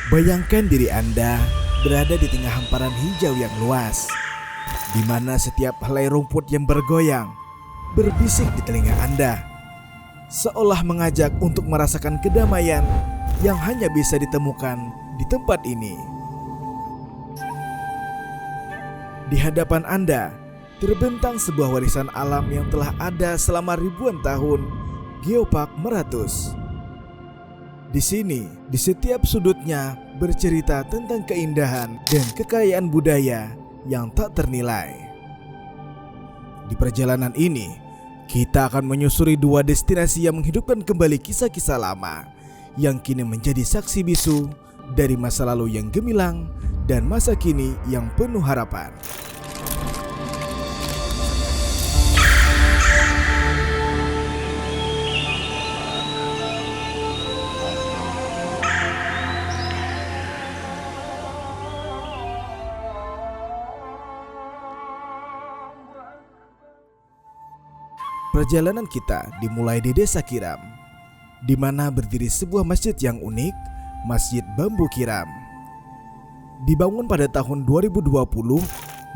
Bayangkan diri Anda berada di tengah hamparan hijau yang luas, di mana setiap helai rumput yang bergoyang berbisik di telinga Anda, seolah mengajak untuk merasakan kedamaian yang hanya bisa ditemukan di tempat ini. Di hadapan Anda terbentang sebuah warisan alam yang telah ada selama ribuan tahun, Geopark Meratus. Di sini, di setiap sudutnya bercerita tentang keindahan dan kekayaan budaya yang tak ternilai. Di perjalanan ini, kita akan menyusuri dua destinasi yang menghidupkan kembali kisah-kisah lama yang kini menjadi saksi bisu dari masa lalu yang gemilang dan masa kini yang penuh harapan. Perjalanan kita dimulai di Desa Kiram, di mana berdiri sebuah masjid yang unik, Masjid Bambu Kiram. Dibangun pada tahun 2020,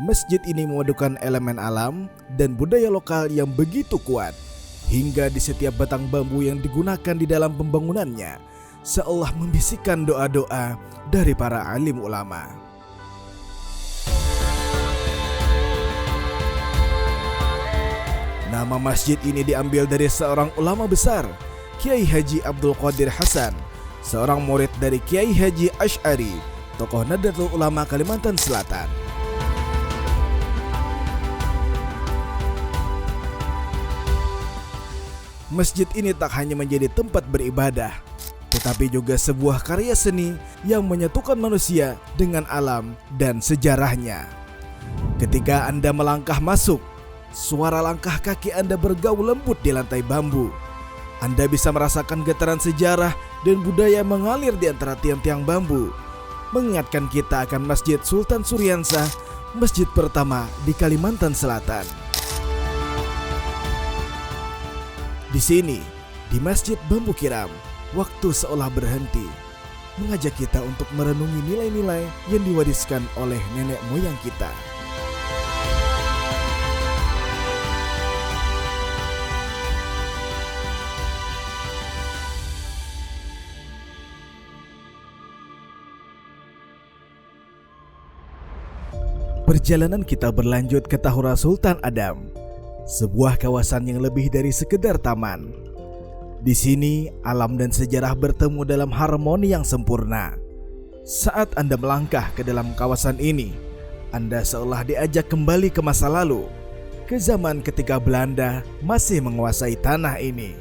masjid ini memadukan elemen alam dan budaya lokal yang begitu kuat, hingga di setiap batang bambu yang digunakan di dalam pembangunannya seolah membisikkan doa-doa dari para alim ulama. Nama masjid ini diambil dari seorang ulama besar, Kiai Haji Abdul Qadir Hasan, seorang murid dari Kiai Haji Asy'ari, tokoh Nahdlatul Ulama Kalimantan Selatan. Masjid ini tak hanya menjadi tempat beribadah, tetapi juga sebuah karya seni yang menyatukan manusia dengan alam dan sejarahnya. Ketika Anda melangkah masuk, suara langkah kaki Anda bergaul lembut di lantai bambu. Anda bisa merasakan getaran sejarah dan budaya mengalir di antara tiang-tiang bambu, mengingatkan kita akan Masjid Sultan Suryansah, masjid pertama di Kalimantan Selatan. Di sini, di Masjid Bambu Kiram, waktu seolah berhenti, mengajak kita untuk merenungi nilai-nilai yang diwariskan oleh nenek moyang kita. Perjalanan kita berlanjut ke Tahura Sultan Adam, sebuah kawasan yang lebih dari sekedar taman. Di sini, alam dan sejarah bertemu dalam harmoni yang sempurna. Saat Anda melangkah ke dalam kawasan ini, Anda seolah diajak kembali ke masa lalu, ke zaman ketika Belanda masih menguasai tanah ini.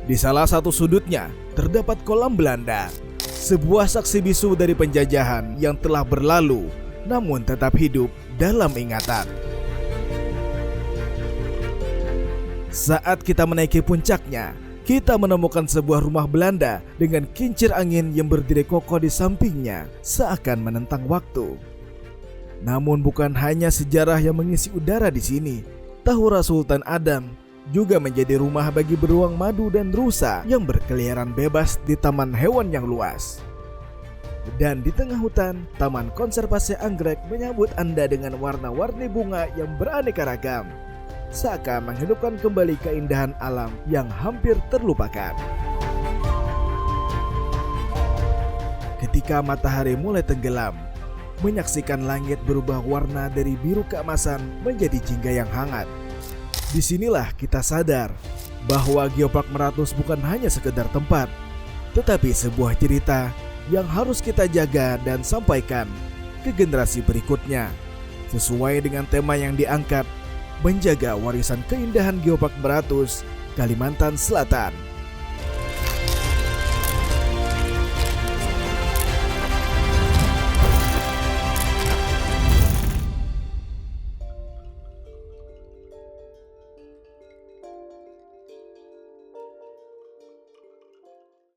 Di salah satu sudutnya terdapat kolam Belanda, sebuah saksi bisu dari penjajahan yang telah berlalu namun tetap hidup dalam ingatan. Saat kita menaiki puncaknya, kita menemukan sebuah rumah Belanda dengan kincir angin yang berdiri kokoh di sampingnya, seakan menentang waktu. Namun bukan hanya sejarah yang mengisi udara di sini, Tahura Sultan Adam juga menjadi rumah bagi beruang madu dan rusa yang berkeliaran bebas di taman hewan yang luas. Dan di tengah hutan, Taman Konservasi Anggrek menyambut Anda dengan warna-warni bunga yang beraneka ragam, seakan menghidupkan kembali keindahan alam yang hampir terlupakan. Ketika matahari mulai tenggelam, menyaksikan langit berubah warna dari biru keemasan menjadi jingga yang hangat. Disinilah kita sadar bahwa Geopark Meratus bukan hanya sekedar tempat, tetapi sebuah cerita yang harus kita jaga dan sampaikan ke generasi berikutnya, sesuai dengan tema yang diangkat, menjaga warisan keindahan Geopark Meratus, Kalimantan Selatan.